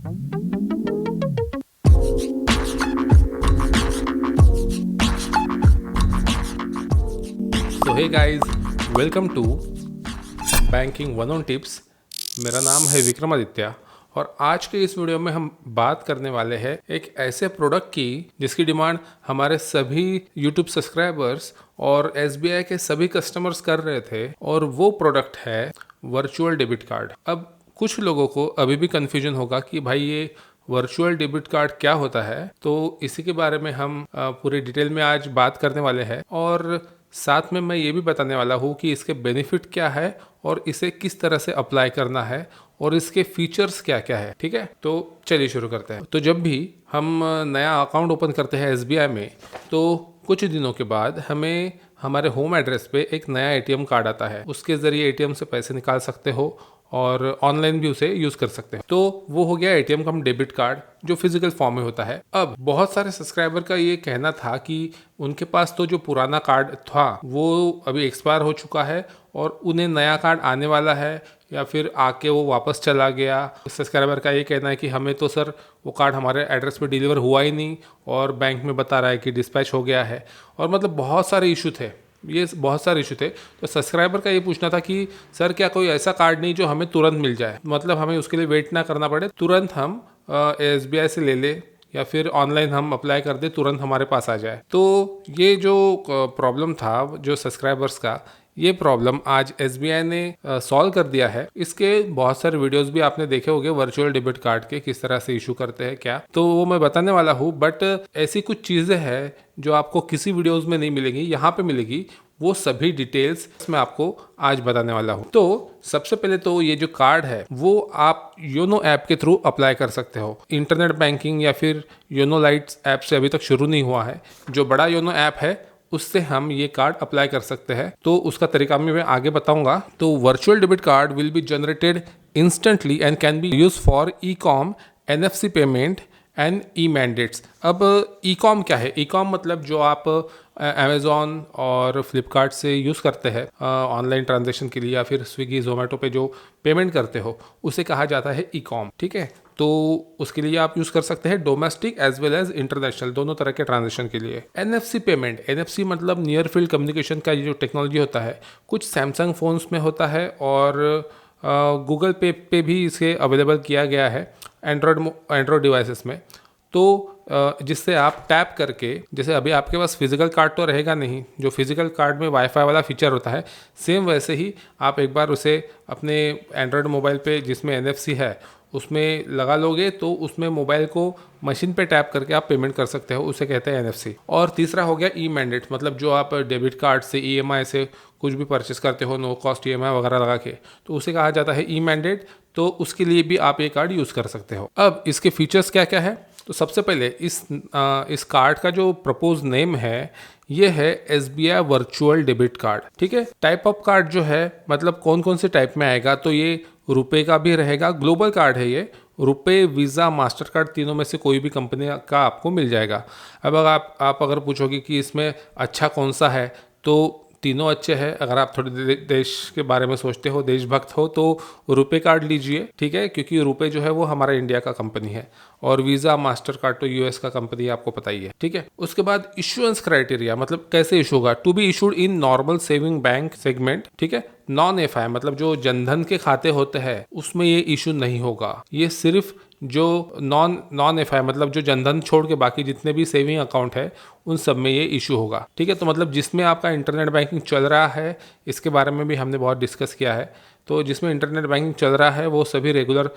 So hey guys, welcome to banking one on tips. मेरा नाम है विक्रमादित्य और आज के इस वीडियो में हम बात करने वाले हैं एक ऐसे प्रोडक्ट की जिसकी डिमांड हमारे सभी यूट्यूब सब्सक्राइबर्स और एसबीआई के सभी कस्टमर्स कर रहे थे, और वो प्रोडक्ट है वर्चुअल डेबिट कार्ड। अब कुछ लोगों को अभी भी कन्फ्यूजन होगा कि भाई ये वर्चुअल डेबिट कार्ड क्या होता है, तो इसी के बारे में हम पूरे डिटेल में आज बात करने वाले हैं। और साथ में मैं ये भी बताने वाला हूँ कि इसके बेनिफिट क्या है और इसे किस तरह से अप्लाई करना है और इसके फीचर्स क्या क्या है। ठीक है, तो चलिए शुरू करते हैं। तो जब भी हम नया अकाउंट ओपन करते हैं एसबीआई में, तो कुछ दिनों के बाद हमें हमारे होम एड्रेस पे एक नया एटीएम कार्ड आता है। उसके ज़रिए एटीएम से पैसे निकाल सकते हो और ऑनलाइन भी उसे यूज़ कर सकते हो। तो वो हो गया एटीएम कम डेबिट कार्ड, जो फिजिकल फॉर्म में होता है। अब बहुत सारे सब्सक्राइबर का ये कहना था कि उनके पास तो जो पुराना कार्ड था वो अभी एक्सपायर हो चुका है और उन्हें नया कार्ड आने वाला है, या फिर आके वो वापस चला गया। सब्सक्राइबर का ये कहना है कि हमें तो सर वो कार्ड हमारे एड्रेस पे डिलीवर हुआ ही नहीं और बैंक में बता रहा है कि डिस्पैच हो गया है। और मतलब बहुत सारे इशू थे, ये बहुत सारे इशू थे। तो सब्सक्राइबर का ये पूछना था कि सर क्या कोई ऐसा कार्ड नहीं जो हमें तुरंत मिल जाए, मतलब हमें उसके लिए वेट ना करना पड़े, तुरंत हम एसबीआई से ले ले या फिर ऑनलाइन हम अप्लाई कर दे, तुरंत हमारे पास आ जाए। तो ये जो प्रॉब्लम था जो सब्सक्राइबर्स का, ये प्रॉब्लम आज एसबीआई ने सॉल्व कर दिया है। इसके बहुत सारे वीडियोस भी आपने देखे होंगे वर्चुअल डेबिट कार्ड के, किस तरह से इशू करते हैं क्या, तो वो मैं बताने वाला हूँ। बट ऐसी कुछ चीज़ें हैं जो आपको किसी वीडियोस में नहीं मिलेंगी, यहाँ पे मिलेगी। वो सभी डिटेल्स मैं आपको आज बताने वाला हूँ। तो सबसे पहले तो ये जो कार्ड है वो आप योनो ऐप के थ्रू अप्लाई कर सकते हो। इंटरनेट बैंकिंग या फिर योनो लाइट्स ऐप से अभी तक शुरू नहीं हुआ है। जो बड़ा योनो ऐप है उससे हम ये कार्ड अप्लाई कर सकते हैं। तो उसका तरीका मैं आगे बताऊंगा। तो virtual debit card will be generated instantly and can be use for e com, NFC payment and E mandates. अब ई कॉम क्या है? ई कॉम मतलब जो आप अमेजोन और फ्लिपकार्ट से यूज़ करते हैं ऑनलाइन ट्रांजेक्शन के लिए, या फिर स्विगी जोमेटो पे जो पेमेंट करते हो, उसे कहा जाता है ई कॉम। ठीक है, तो उसके लिए आप यूज़ कर सकते हैं domestic as well as international, दोनों तरह के ट्रांजेक्शन के लिए। एनएफसी पेमेंट, एनएफसी मतलब नियर फील्ड कम्युनिकेशन का ये जो टेक्नोलॉजी होता है, कुछ सैमसंग फ़ोन्स में होता है और गूगल पे भी इसे अवेलेबल किया गया है एंड्रॉयड डिवाइसेस में। तो जिससे आप टैप करके, जैसे अभी आपके पास फिजिकल कार्ड तो रहेगा नहीं, जो फिजिकल कार्ड में वाईफाई वाला फीचर होता है, सेम वैसे ही आप एक बार उसे अपने एंड्रॉयड मोबाइल पे जिसमें एनएफसी है उसमें लगा लोगे, तो उसमें मोबाइल को मशीन पे टैप करके आप पेमेंट कर सकते हो, उसे कहते हैं एनएफसी। और तीसरा हो गया ई मैंडेट, मतलब जो आप डेबिट कार्ड से ईएमआई से कुछ भी परचेस करते हो, नो कॉस्ट ईएमआई वगैरह लगा के, तो उसे कहा जाता है ई मैंडेट। तो उसके लिए भी आप ये कार्ड यूज़ कर सकते हो। अब इसके फीचर्स क्या क्या है? तो सबसे पहले इस कार्ड का जो प्रपोज नेम है ये है एसबीआई वर्चुअल डेबिट कार्ड। ठीक है, टाइप ऑफ कार्ड जो है, मतलब कौन कौन से टाइप में आएगा, तो ये रुपए का भी रहेगा, ग्लोबल कार्ड है ये, रुपए, वीज़ा, मास्टर कार्ड, तीनों में से कोई भी कंपनी का आपको मिल जाएगा। अब अगर आप अगर पूछोगे कि इसमें अच्छा कौन सा है, तो तीनों अच्छे हैं। अगर आप थोड़े देश के बारे में सोचते हो, देशभक्त हो, तो रुपए कार्ड लीजिए। ठीक है, क्योंकि रुपए जो है वो हमारा इंडिया का कंपनी है और वीज़ा, मास्टर कार्ड तो यूएस का कंपनी है, आपको पता ही है। ठीक है, उसके बाद इशुएंस क्राइटेरिया, मतलब कैसे इशू होगा। To be issued in normal saving bank segment. ठीक है, नॉन एफआई मतलब जो जनधन के खाते होते हैं उसमें ये इशू नहीं होगा। ये सिर्फ जो नॉन एफआई मतलब जो जनधन छोड़ के बाकी जितने भी सेविंग अकाउंट है उन सब में ये इशू होगा। ठीक है, तो मतलब जिसमें आपका इंटरनेट बैंकिंग चल रहा है, इसके बारे में भी हमने बहुत डिस्कस किया है। तो जिसमें इंटरनेट बैंकिंग चल रहा है वो सभी रेगुलर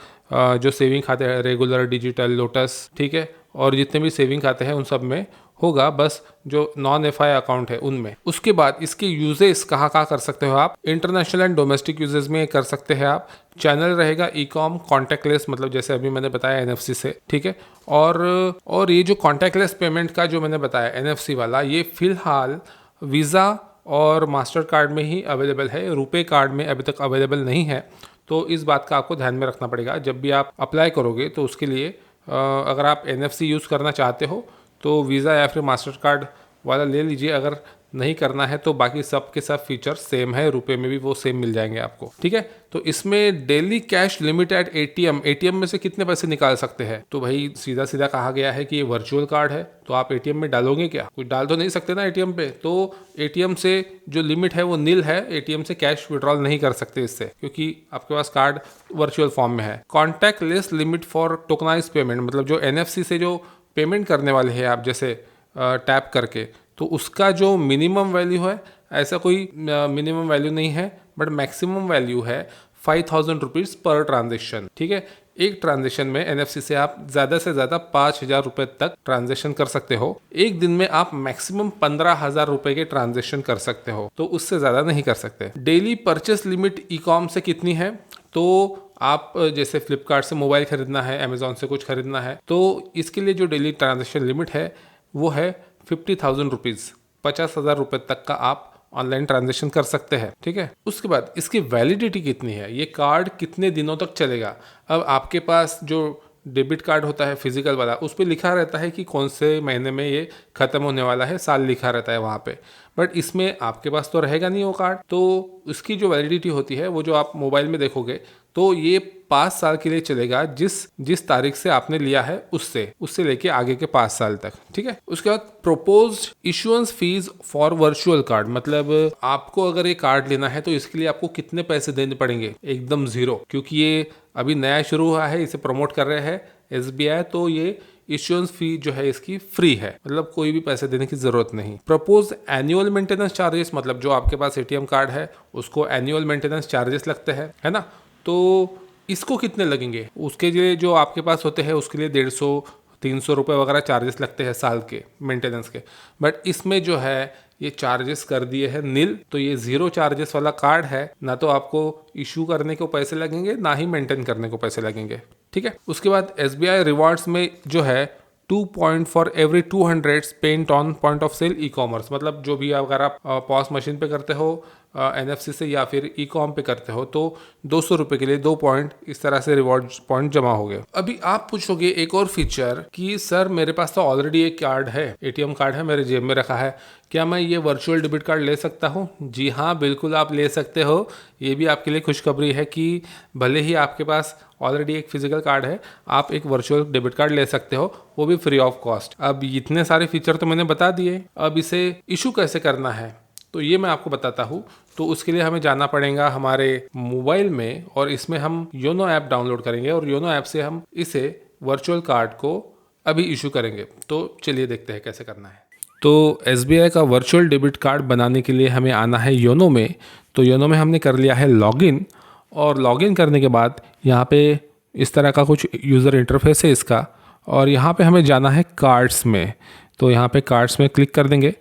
जो सेविंग खाते हैं, रेगुलर, डिजिटल, लोटस, ठीक है, और जितने भी सेविंग खाते हैं उन सब में होगा, बस जो नॉन एफआई अकाउंट है उनमें। उसके बाद इसके यूजेस कहाँ कहाँ कर सकते हो आप? इंटरनेशनल एंड डोमेस्टिक यूजेस में कर सकते हैं आप। चैनल रहेगा ई कॉम कॉन्टैक्टलेस, मतलब जैसे अभी मैंने बताया एनएफसी से। ठीक है, और ये जो कॉन्टैक्टलेस पेमेंट का जो मैंने बताया एनएफसी वाला, ये फिलहाल वीज़ा और मास्टर कार्ड में ही अवेलेबल है, रुपए कार्ड में अभी तक अवेलेबल नहीं है। तो इस बात का आपको ध्यान में रखना पड़ेगा जब भी आप अप्लाई करोगे। तो उसके लिए अगर आप एनएफसी यूज़ करना चाहते हो तो वीज़ा या फिर मास्टर कार्ड वाला ले लीजिए। अगर नहीं करना है तो बाकी सब के सब फीचर सेम है, रुपए में भी वो सेम मिल जाएंगे आपको। ठीक है, तो इसमें daily cash limit at ATM में से कितने पैसे निकाल सकते हैं? तो भाई सीधा सीधा कहा गया है कि ये वर्चुअल कार्ड है, तो आप एटीएम में डालोगे क्या? कुछ डाल तो नहीं सकते ना एटीएम पे, तो एटीएम से जो लिमिट है वो नील है, एटीएम से कैश विड्रॉल नहीं कर सकते इससे, क्योंकि आपके पास कार्ड वर्चुअल फॉर्म में है। Contact less limit for tokenise payment, मतलब जो एनएफसी से जो पेमेंट करने वाले हैं आप जैसे टैप करके, तो उसका जो मिनिमम वैल्यू है, ऐसा कोई मिनिमम वैल्यू नहीं है, बट मैक्सिमम वैल्यू है 5000 रुपीज़ पर ट्रांजेक्शन। ठीक है, एक ट्रांजेक्शन में एनएफसी से आप ज़्यादा से ज़्यादा 5000 रुपये तक ट्रांजेक्शन कर सकते हो। एक दिन में आप मैक्सिमम 15,000 रुपये के ट्रांजेक्शन कर सकते हो, तो उससे ज़्यादा नहीं कर सकते। Daily purchase limit e com से कितनी है? तो आप जैसे फ्लिपकार्ट से मोबाइल खरीदना है, अमेजोन से कुछ खरीदना है, तो इसके लिए जो डेली ट्रांजेक्शन लिमिट है वो है 50,000 रुपीज़, 50,000 रुपये तक का आप ऑनलाइन ट्रांजेक्शन कर सकते हैं। ठीक है, उसके बाद इसकी वैलिडिटी कितनी है, ये कार्ड कितने दिनों तक चलेगा? अब आपके पास जो डेबिट कार्ड होता है फिजिकल वाला, उस पर लिखा रहता है कि कौन से महीने में ये ख़त्म होने वाला है, साल लिखा रहता है वहाँ पे, बट इसमें आपके पास तो रहेगा नहीं वो कार्ड, तो उसकी जो वैलिडिटी होती है वो जो आप मोबाइल में देखोगे तो ये 5 साल के लिए चलेगा, जिस तारीख से आपने लिया है उससे लेके आगे के 5 साल तक। ठीक है, उसके बाद proposed issuance fees for virtual card, मतलब आपको अगर ये कार्ड लेना है तो इसके लिए आपको कितने पैसे देने पड़ेंगे? एकदम 0, क्योंकि ये अभी नया शुरू हुआ है, इसे प्रमोट कर रहे हैं एसबीआई, तो ये इश्योरेंस फी जो है इसकी फ्री है, मतलब कोई भी पैसे देने की जरूरत नहीं। प्रपोज एनुअल मेंटेनेंस चार्जेस, मतलब जो आपके पास एटीएम कार्ड है उसको एनुअल मेंटेनेंस चार्जेस लगते हैं, है ना, तो इसको कितने लगेंगे? उसके लिए जो आपके पास होते हैं उसके लिए 150-300 रुपये वगैरह चार्जेस लगते हैं साल के मेंटेनेंस के, बट इसमें जो है ये चार्जेस कर दिए हैं नील, तो ये 0 चार्जेस वाला कार्ड है, ना तो आपको इशू करने को पैसे लगेंगे ना ही मेंटेन करने को पैसे लगेंगे। ठीक है, उसके बाद एसबीआई रिवॉर्ड्स में जो है 2 point for every 200 spent on point of sale e commerce, मतलब जो भी अगर आप पॉस मशीन पे करते हो एनएफसी से या फिर ई कॉम पे करते हो तो 200 रुपये के लिए 2 पॉइंट इस तरह से रिवॉर्ड पॉइंट जमा हो गए। अभी आप पूछोगे एक और फीचर कि सर मेरे पास तो ऑलरेडी एक कार्ड है, एटीएम कार्ड है, मेरे जेब में रखा है, क्या मैं ये वर्चुअल डेबिट कार्ड ले सकता हूँ? जी हाँ, बिल्कुल आप ले सकते हो। ये भी आपके लिए खुशखबरी है कि भले ही आपके पास ऑलरेडी एक फिजिकल कार्ड है, आप एक वर्चुअल डेबिट कार्ड ले सकते हो, वो भी फ्री ऑफ कॉस्ट। अब इतने सारे फीचर तो मैंने बता दिए, अब इसे इशू कैसे करना है तो ये मैं आपको बताता हूँ। तो उसके लिए हमें जाना पड़ेगा हमारे मोबाइल में और इसमें हम योनो ऐप डाउनलोड करेंगे और योनो ऐप से हम इसे वर्चुअल कार्ड को अभी इशू करेंगे। तो चलिए देखते हैं कैसे करना है। तो एसबीआई का वर्चुअल डेबिट कार्ड बनाने के लिए हमें आना है योनो में। तो योनो में हमने कर लिया है लॉगिन, और लॉगिन करने के बाद यहाँ पे इस तरह का कुछ यूज़र इंटरफेस है इसका, और यहाँ पे हमें जाना है कार्ड्स में। तो यहाँ पे कार्ड्स में क्लिक कर देंगे।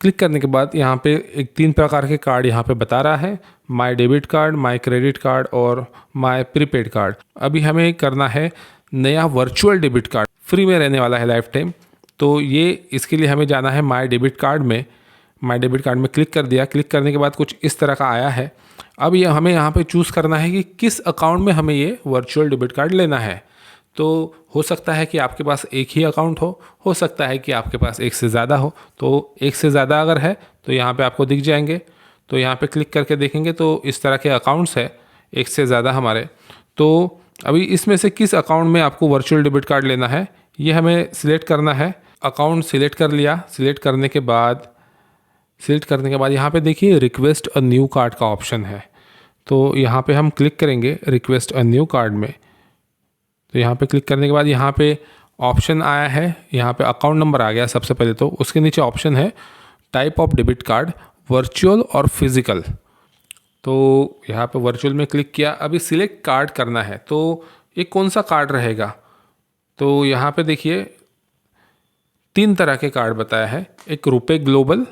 क्लिक करने के बाद यहाँ पे एक 3 प्रकार के कार्ड यहाँ पे बता रहा है, my debit card, my credit card और माय प्रीपेड कार्ड। अभी हमें करना है नया वर्चुअल डेबिट कार्ड, फ्री में रहने वाला है लाइफ टाइम। तो ये इसके लिए हमें जाना है माय डेबिट कार्ड में। माय डेबिट कार्ड में क्लिक कर दिया। क्लिक करने के बाद कुछ इस तरह का आया है। अब ये हमें यहाँ पे चूज़ करना है कि किस अकाउंट में हमें ये वर्चुअल डेबिट कार्ड लेना है। तो हो सकता है कि आपके पास एक ही अकाउंट हो सकता है कि आपके पास एक से ज़्यादा हो। तो एक से ज़्यादा अगर है तो यहाँ पे आपको दिख जाएंगे। तो यहाँ पे क्लिक करके देखेंगे तो इस तरह के अकाउंट्स है एक से ज़्यादा हमारे। तो अभी इसमें से किस अकाउंट में आपको वर्चुअल डेबिट कार्ड लेना है ये हमें सिलेक्ट करना है। अकाउंट सिलेक्ट कर लिया। सिलेक्ट करने के बाद यहाँ पे देखिए रिक्वेस्ट अ न्यू कार्ड का ऑप्शन है। तो यहाँ पे हम क्लिक करेंगे रिक्वेस्ट अ न्यू कार्ड में। तो यहाँ पे क्लिक करने के बाद यहाँ पे ऑप्शन आया है, यहाँ पे अकाउंट नंबर आ गया सबसे पहले। तो उसके नीचे ऑप्शन है type of debit card, virtual और फिजिकल। तो यहाँ पे वर्चुअल में क्लिक किया। अभी सिलेक्ट कार्ड करना है, तो ये कौन सा कार्ड रहेगा। तो यहाँ पे देखिए 3 तरह के कार्ड बताया है, एक रुपे ग्लोबल,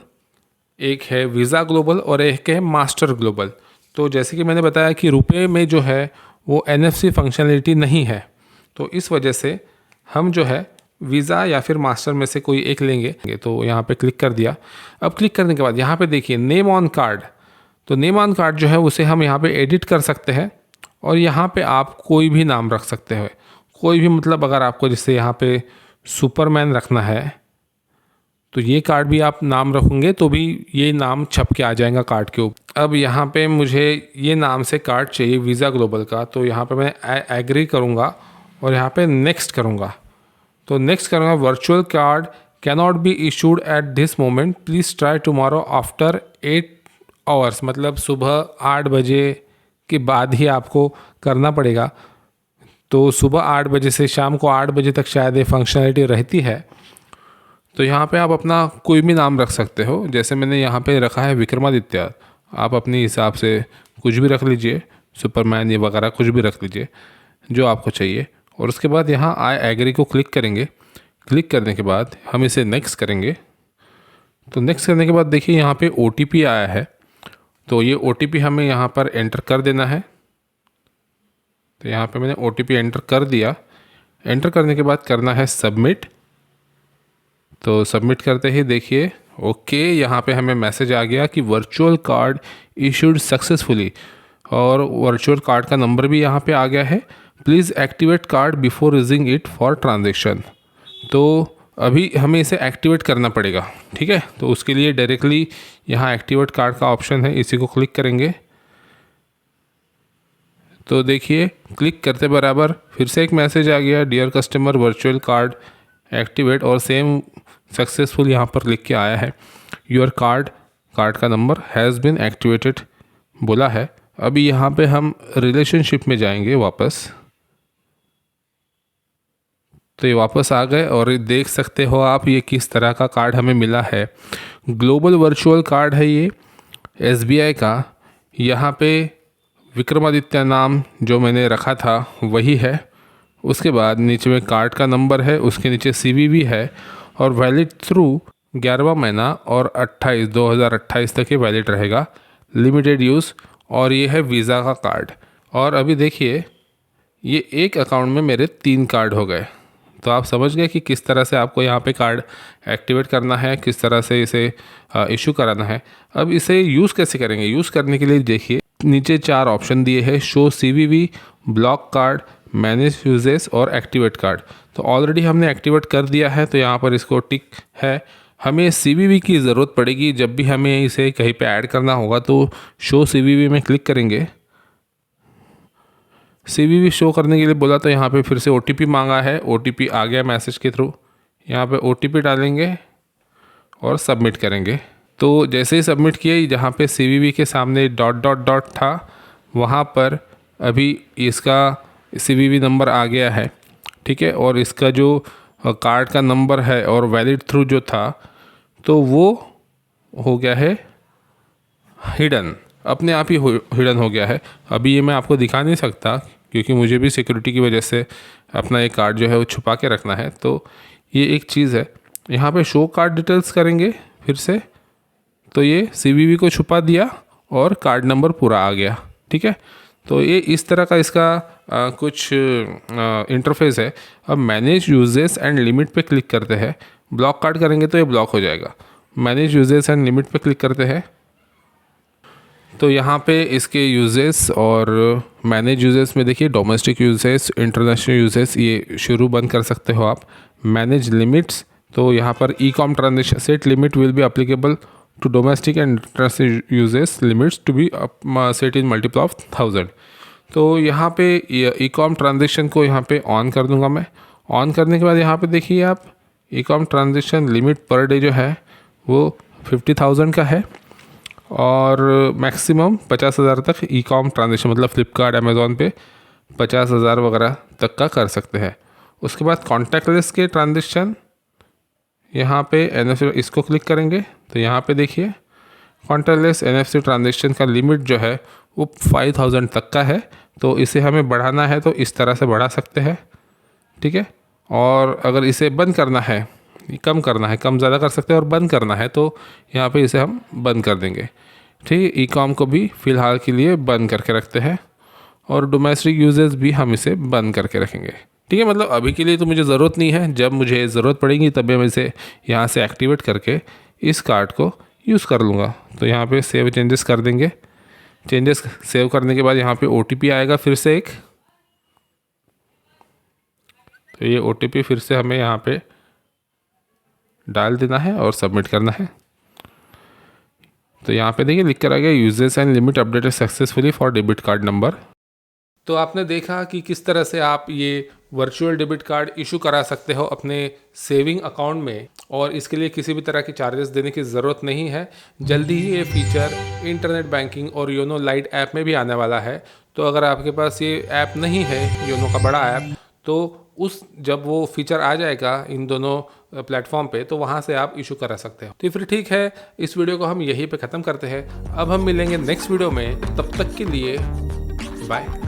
एक है वीज़ा ग्लोबल और एक है मास्टर ग्लोबल। तो जैसे कि मैंने बताया कि रुपए में जो है वो NFC फंक्शनलिटी नहीं है, तो इस वजह से हम जो है वीज़ा या फिर मास्टर में से कोई एक लेंगे। तो यहाँ पे क्लिक कर दिया। अब क्लिक करने के बाद यहाँ पे देखिए नेम ऑन कार्ड। तो नेम ऑन कार्ड जो है उसे हम यहाँ पे एडिट कर सकते हैं और यहाँ पे आप कोई भी नाम रख सकते हो, कोई भी, मतलब अगर आपको जैसे यहाँ पे सुपरमैन रखना है तो ये कार्ड भी आप नाम रखोगे तो भी ये नाम छप के आ जाएगा कार्ड के ऊपर। अब यहाँ पे मुझे ये नाम से कार्ड चाहिए वीज़ा ग्लोबल का, तो यहाँ पे मैं एग्री करूँगा और यहाँ पे नेक्स्ट करूँगा। तो नेक्स्ट करूँगा, virtual card cannot be issued at this moment, please try tomorrow after 8 hours, मतलब सुबह 8 बजे के बाद ही आपको करना पड़ेगा। तो सुबह 8 बजे से शाम को 8 बजे तक शायद ये फंक्शनैलिटी रहती है। तो यहाँ पे आप अपना कोई भी नाम रख सकते हो, जैसे मैंने यहाँ पे रखा है विक्रमादित्य। आप अपने हिसाब से कुछ भी रख लीजिए, सुपरमैन ये वगैरह कुछ भी रख लीजिए जो आपको चाहिए। और उसके बाद यहाँ आई एग्री को क्लिक करेंगे। क्लिक करने के बाद हम इसे नेक्स्ट करेंगे। तो नेक्स्ट करने के बाद देखिए यहाँ पे OTP आया है, तो ये OTP हमें यहाँ पर एंटर कर देना है। तो यहाँ पे मैंने OTP एंटर कर दिया। एंटर करने के बाद करना है सबमिट। तो सबमिट करते ही देखिए ओके, यहाँ पे हमें मैसेज आ गया कि वर्चुअल कार्ड इशूड सक्सेसफुली, और वर्चुअल कार्ड का नंबर भी यहाँ पे आ गया है। Please activate card before using it for transaction. तो अभी हमें इसे एक्टिवेट करना पड़ेगा, ठीक है। तो उसके लिए डायरेक्टली यहाँ एक्टिवेट कार्ड का ऑप्शन है, इसी को क्लिक करेंगे। तो देखिए क्लिक करते बराबर फिर से एक मैसेज आ गया, dear customer virtual card activate, और सेम सक्सेसफुल यहाँ पर लिख के आया है योर कार्ड का नंबर हैज़ बिन एक्टिवेटेड बोला है। अभी यहाँ पे हम रिलेशनशिप में जाएंगे वापस। तो ये वापस आ गए और देख सकते हो आप ये किस तरह का कार्ड हमें मिला है। ग्लोबल वर्चुअल कार्ड है ये SBI का। यहाँ पे विक्रमादित्य नाम जो मैंने रखा था वही है। उसके बाद नीचे में कार्ड का नंबर है, उसके नीचे CVV है, और वैलिड थ्रू 11वां महीना और 2028 तक ये वैलिड रहेगा, लिमिटेड यूज़। और ये है वीज़ा का कार्ड। और अभी देखिए ये एक अकाउंट में मेरे 3 कार्ड हो गए। तो आप समझ गए कि किस तरह से आपको यहाँ पे कार्ड एक्टिवेट करना है, किस तरह से इसे इशू कराना है। अब इसे यूज़ कैसे करेंगे? यूज़ करने के लिए देखिए नीचे 4 ऑप्शन दिए हैं, show CVV, block card, manage uses और एक्टिवेट कार्ड। तो ऑलरेडी हमने एक्टिवेट कर दिया है, तो यहाँ पर इसको टिक है। हमें CVV की ज़रूरत पड़ेगी जब भी हमें इसे कहीं पे ऐड करना होगा। तो शो CVV में क्लिक करेंगे। CVV शो करने के लिए बोला, तो यहाँ पे फिर से OTP मांगा है। OTP आ गया मैसेज के थ्रू। यहाँ पे OTP डालेंगे और सबमिट करेंगे। तो जैसे ही सबमिट किए, जहाँ पे CVV के सामने डॉट डॉट डॉट था वहाँ पर अभी इसका CVV नंबर आ गया है, ठीक है। और इसका जो कार्ड का नंबर है और वैलिड थ्रू जो था, तो वो हो गया है हिडन, अपने आप ही हिडन हो गया है। अभी ये मैं आपको दिखा नहीं सकता क्योंकि मुझे भी सिक्योरिटी की वजह से अपना एक कार्ड जो है वो छुपा के रखना है। तो ये एक चीज़ है। यहाँ पे शो कार्ड डिटेल्स करेंगे फिर से, तो ये CVV को छुपा दिया और कार्ड नंबर पूरा आ गया, ठीक है। तो ये इस तरह का इसका कुछ इंटरफेस है। अब मैनेज यूजेस एंड लिमिट पे क्लिक करते हैं। ब्लॉक कार्ड करेंगे तो ये ब्लॉक हो जाएगा। मैनेज यूजेस एंड लिमिट पे क्लिक करते हैं, तो यहाँ पे इसके यूजेस और मैनेज यूजेस में देखिए डोमेस्टिक यूजेस, इंटरनेशनल यूजेस, ये शुरू बंद कर सकते हो आप। मैनेज लिमिट्स, तो यहाँ पर e com transaction set limit will be applicable to domestic and international usages, limits to be set in multiple of 1000। तो यहाँ पे ई-कॉम ट्रांजेक्शन को यहाँ पे ऑन कर दूंगा मैं। ऑन करने के बाद यहाँ पे देखिए आप e-com transaction limit per day जो है वो 50,000 का है, और मैक्सिमम 50,000 तक ई-कॉम ट्रांजेक्शन, मतलब फ्लिपकार्ट अमेज़ॉन पे 50,000 वगैरह तक का कर सकते हैं। उसके बाद कॉन्टैक्टलेस के ट्रांजेक्शन, यहाँ पे NFC इसको क्लिक करेंगे, तो यहाँ पे देखिए कॉन्टैक्टलेस NFC ट्रांजेक्शन का लिमिट जो है वो 5,000 तक का है। तो इसे हमें बढ़ाना है तो इस तरह से बढ़ा सकते हैं, ठीक है। और अगर इसे बंद करना है, कम करना है, कम ज़्यादा कर सकते हैं, और बंद करना है तो यहाँ पे इसे हम बंद कर देंगे, ठीक है। ई-कॉम को भी फ़िलहाल के लिए बंद करके रखते हैं, और डोमेस्टिक यूजेस भी हम इसे बंद करके रखेंगे, ठीक है। मतलब अभी के लिए तो मुझे ज़रूरत नहीं है, जब मुझे ज़रूरत पड़ेगी तब मैं इसे यहाँ से एक्टिवेट करके इस कार्ड को यूज़ कर लूँगा। तो यहाँ पे सेव चेंजेस कर देंगे। चेंजेस सेव करने के बाद यहाँ पे OTP आएगा फिर से एक, तो ये OTP फिर से हमें यहाँ पे डाल देना है और सबमिट करना है। तो यहाँ पे देखिए लिख कर आ गया users and limit updated successfully for debit card number. तो आपने देखा कि किस तरह से आप ये वर्चुअल डेबिट कार्ड इशू करा सकते हो अपने सेविंग अकाउंट में, और इसके लिए किसी भी तरह की चार्जेस देने की ज़रूरत नहीं है। जल्दी ही ये फीचर इंटरनेट बैंकिंग और योनो लाइट ऐप में भी आने वाला है। तो अगर आपके पास ये ऐप नहीं है, योनो का बड़ा ऐप, तो जब वो फीचर आ जाएगा इन दोनों प्लेटफॉर्म पे, तो वहाँ से आप इशू करा सकते हो। तो फिर ठीक है, इस वीडियो को हम यहीं पे ख़त्म करते हैं। अब हम मिलेंगे नेक्स्ट वीडियो में, तब तक के लिए बाय।